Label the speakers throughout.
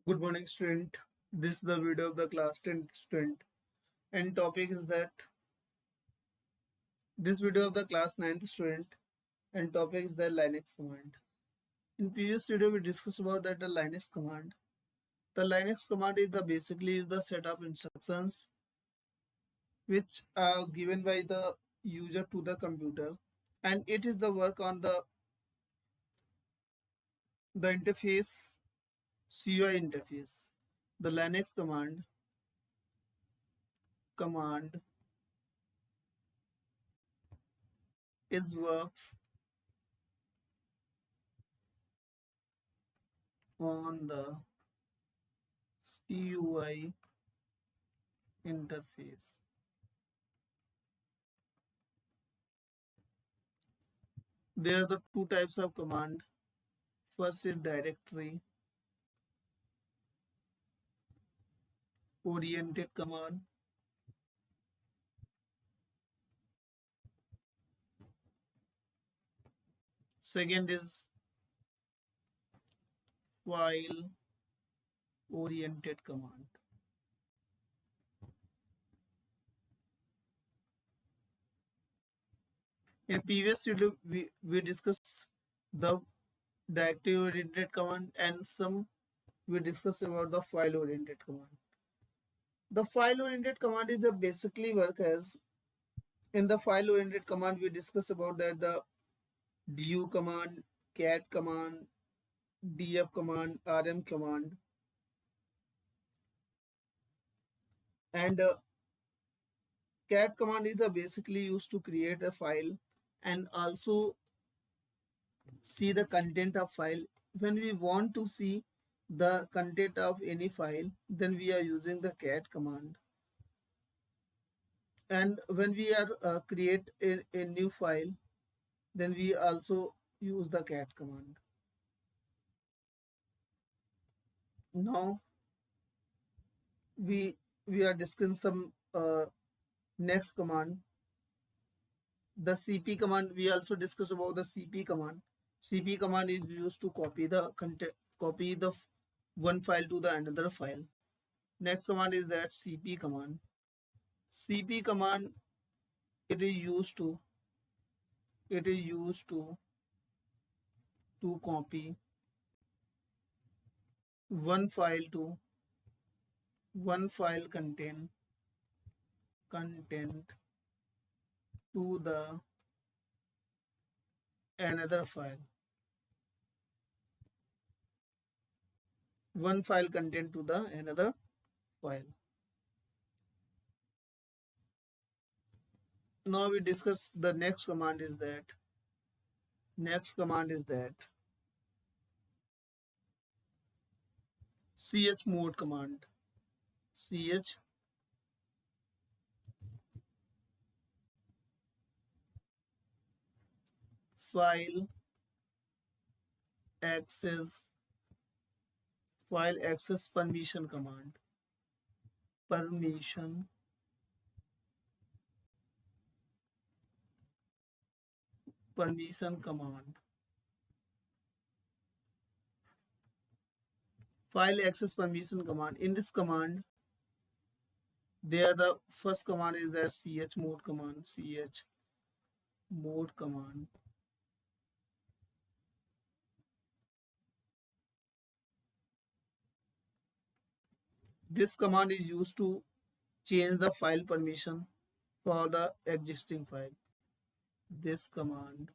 Speaker 1: Good morning, student. This is the video of the class 10th student, and topic is that this video of the class 9th student, and topic is the Linux command. In previous video, we discussed about that the Linux command. The Linux command is the basically the set of instructions which are given by the user to the computer, and it is the work on the interface CUI interface. The Linux command is works on the CUI interface. There are the two types of command. First is directory oriented command. Second is file oriented command. In previous video, we discussed the directory oriented command and some we discussed about the file oriented command. The file oriented command is the basically work as in the file oriented command we discussed about that the du command, cat command, df command, rm command, and cat command is the basically used to create a file and also see the content of file. When we want to see the content of any file, then we are using the cat command. And when we are create a new file, then we also use the cat command. Now we are discussing some next command, the cp command. We also discussed about the cp command. Cp command is used to copy the content, copy the one file to the another file. Next command is that cp command. Cp command, it is used to copy one file to one file content to the another file, one file content to the another file. Now we discuss the next command is that chmod command. Ch file access permission command. Permission command. File access permission command. In this command, there the first command is the chmod command. Chmod command. This command is used to change the file permission for the existing file. This command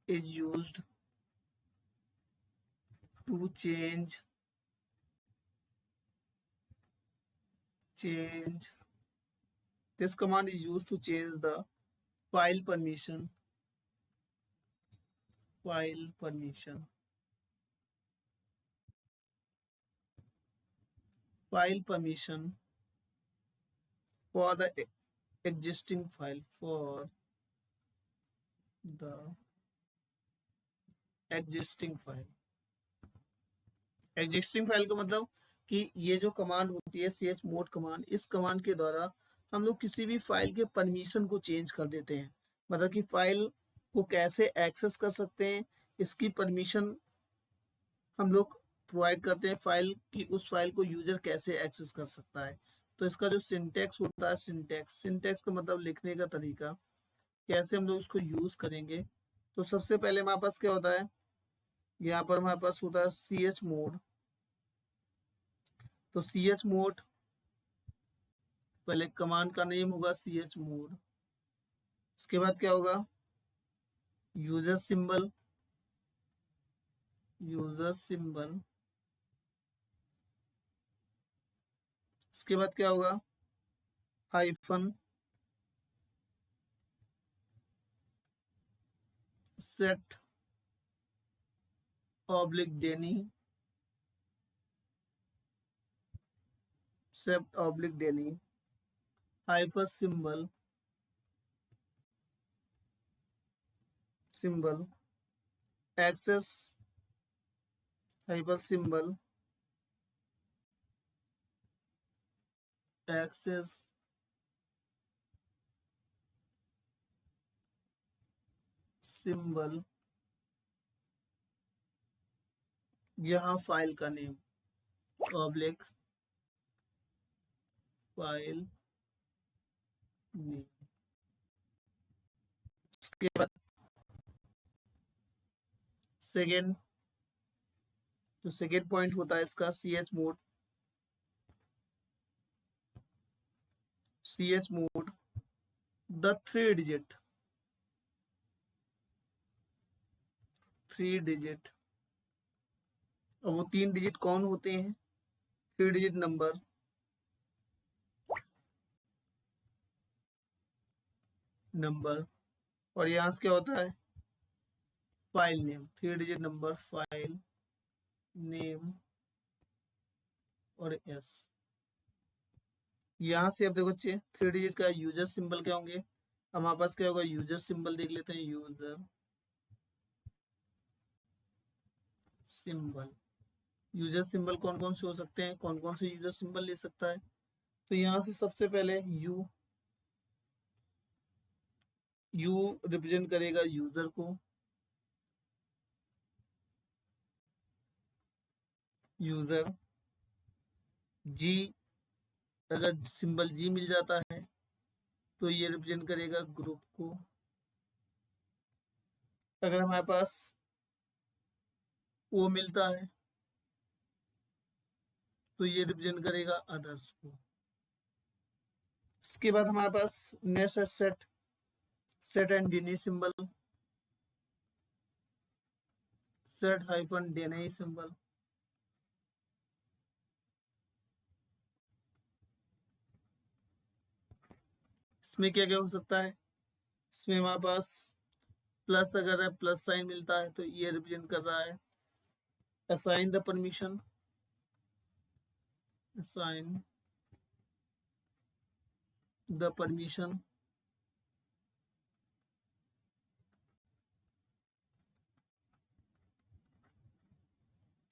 Speaker 1: is used to change this command is used to change the file permission for the existing file the existing file का मतलब कि ये जो command होती है chmod command, इस command के द्वारा हम लोग किसी भी फाइल के परमिशन को चेंज कर देते हैं। मतलब कि फाइल को कैसे एक्सेस कर सकते हैं, इसकी परमिशन हम लोग प्रोवाइड करते हैं फाइल कि उस फाइल को यूजर कैसे एक्सेस कर सकता है। तो इसका जो सिंटैक्स होता है, सिंटैक्स का मतलब लिखने का तरीका, कैसे हम लोग उसको यूज करेंगे। तो सबसे पहले हमारे पास क्या होता है, यहाँ पर हमारे पास होता है सी एच मोड। तो सी एच मोड पहले कमांड का नेम होगा सी एच मोड। इसके बाद क्या होगा, यूजर सिंबल, यूजर सिंबल। इसके बाद क्या होगा, hyphen set oblique deny, set oblique deny, hyphen symbol, symbol access, hyphen symbol access symbol, यहाँ फाइल का नेम ऑब्लिक फाइल नेम। इसके बाद सेकेंड, जो सेकेंड पॉइंट होता है इसका, C H mode, C H mode the three digit. और वो 3 डिजिट कौन होते हैं, 3 डिजिट नंबर, नंबर। और यहाँ से क्या होता है, file name, 3 digit number, file name और एस। यहाँ से अब देखो बच्चे, 3 डिजिट का यूजर सिंबल क्या होंगे, हमारे पास क्या होगा, यूजर सिंबल देख लेते हैं, यूजर सिंबल। यूजर सिंबल कौन कौन से हो सकते हैं, कौन कौन से यूजर सिंबल ले सकता है। तो यहाँ से सबसे पहले यू रिप्रेजेंट करेगा यूजर को, यूजर। जी, अगर सिंबल जी मिल जाता है तो ये रिप्रेजेंट करेगा ग्रुप को। अगर हमारे पास ओ मिलता है तो ये रिप्रेजेंट करेगा अदर्स को। इसके बाद हमारे पास नेक्स्ट है set, set and deny symbol, set hyphen deny symbol. इसमें क्या क्या हो सकता है, इसमें हमारे पास प्लस, अगर है प्लस साइन मिलता है तो ये रिप्रेजेंट कर रहा है assign the permission, assign the permission.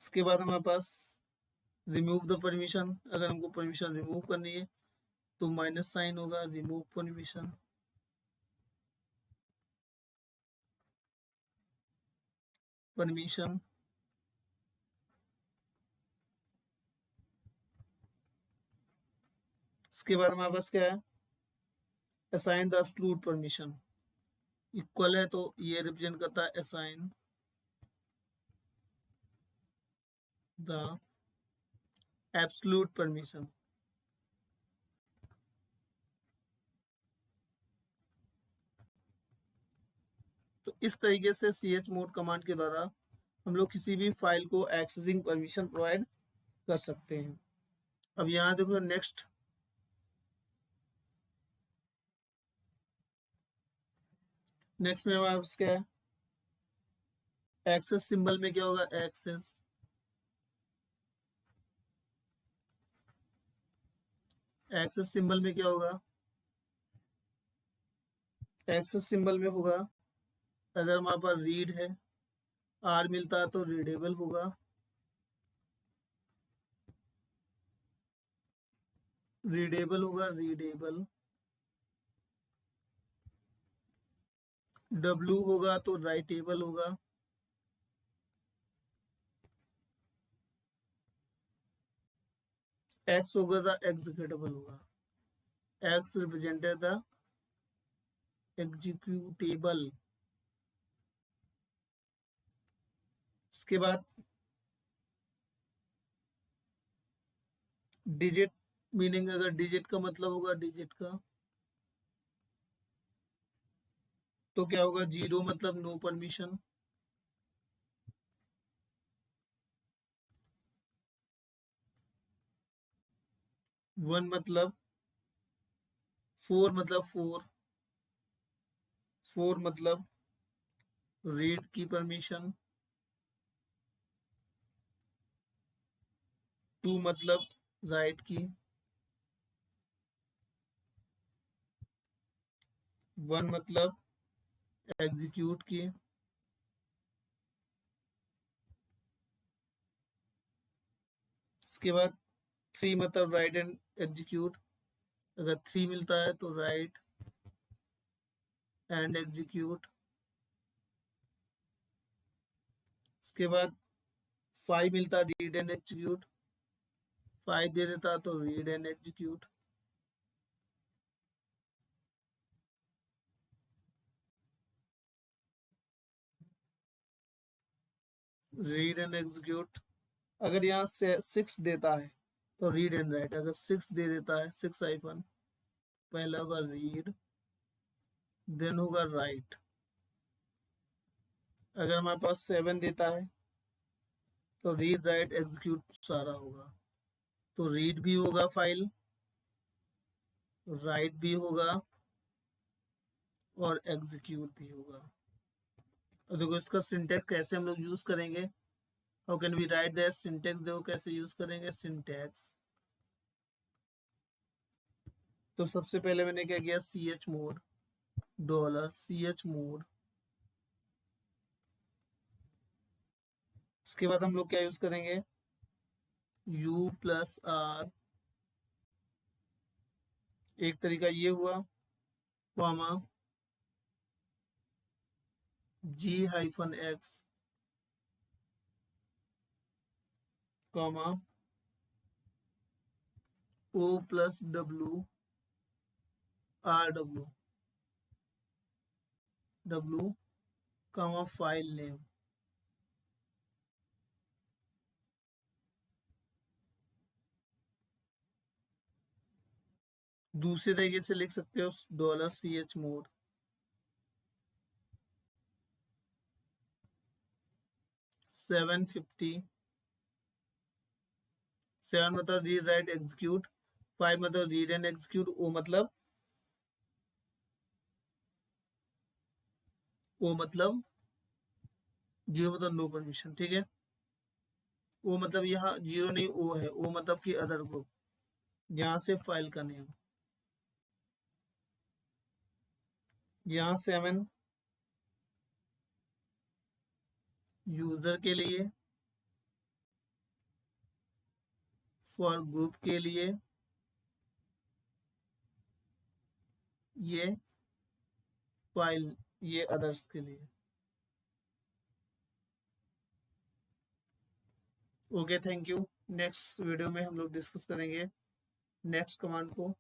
Speaker 1: इसके बाद हमारे पास रिमूव द परमिशन, अगर हमको परमिशन रिमूव करनी है तो माइनस साइन होगा, रिमूव परमिशन, परमिशन। इसके बाद हमारे पास क्या है, assign the absolute permission, equal है तो ये रिप्रेजेंट करता है असाइन द एब्सोल्यूट परमिशन। तो इस तरीके से सी एच मोड कमांड के द्वारा हम लोग किसी भी फाइल को एक्सेसिंग परमिशन प्रोवाइड कर सकते हैं। अब यहाँ देखो नेक्स्ट, नेक्स्ट में हमारे पास क्या है, एक्सेस सिंबल में क्या होगा, एक्सेस, एक्सेस सिंबल में क्या होगा, एक्सेस सिंबल में होगा, अगर हमारे पास रीड है, आर मिलता है तो रीडेबल होगा, रीडेबल होगा, रीडेबल। डब्लू होगा तो राइटेबल होगा, एक्स होगा द एग्जीक्यूटेबल होगा, एक्स रिप्रेजेंटेड द एग्जीक्यूटेबल। इसके बाद डिजिट मीनिंग, अगर डिजिट का मतलब होगा डिजिट का, तो क्या होगा, जीरो मतलब नो परमिशन, वन मतलब, फोर मतलब फोर मतलब रीड की परमिशन, टू मतलब राइट की, वन मतलब एग्जीक्यूट की, इसके बाद थ्री मतलब राइट एंड एग्जीक्यूट, अगर थ्री मिलता है तो राइट एंड एग्जीक्यूट। इसके बाद फाइव मिलता है रीड एंड एग्जीक्यूट, फाइव दे देता तो read and execute. Read and execute, अगर यहाँ से सिक्स देता है तो रीड एंड राइट, अगर सिक्स दे देता है, सिक्स हाइफन, पहला होगा रीड देन होगा राइट। अगर हमारे पास सेवन देता है तो रीड राइट एग्जीक्यूट सारा होगा, तो रीड भी होगा फाइल, राइट भी होगा और एग्जीक्यूट भी होगा। और देखो इसका सिंटेक्स कैसे हम लोग यूज करेंगे, how can we write that syntax, देखो कैसे यूज करेंगे सिंटेक्स। तो सबसे पहले मैंने क्या किया, C H mode, dollar C H mode. इसके बाद हम लोग क्या यूज करेंगे, यू प्लस आर, एक तरीका ये हुआ, comma G hyphen X, comma O plus W R W, W comma file name. दूसरे तरीके से लिख सकते हो, dollar C H mode, 750, seven मतलब रीड राइट एग्जीक्यूट, फाइव मतलब रीड एंड एग्जीक्यूट, ओ मतलब जीरो मतलब नो परमिशन, ठीक है। ओ मतलब यहाँ जीरो नहीं ओ है, ओ मतलब कि अदर ग्रुप, यहाँ से फाइल का नेम, यहाँ सेवन यूजर के लिए, फॉर ग्रुप के लिए, ये फाइल, ये अदर्स के लिए। Okay thank you. Next video में हम लोग डिस्कस करेंगे नेक्स्ट कमांड को।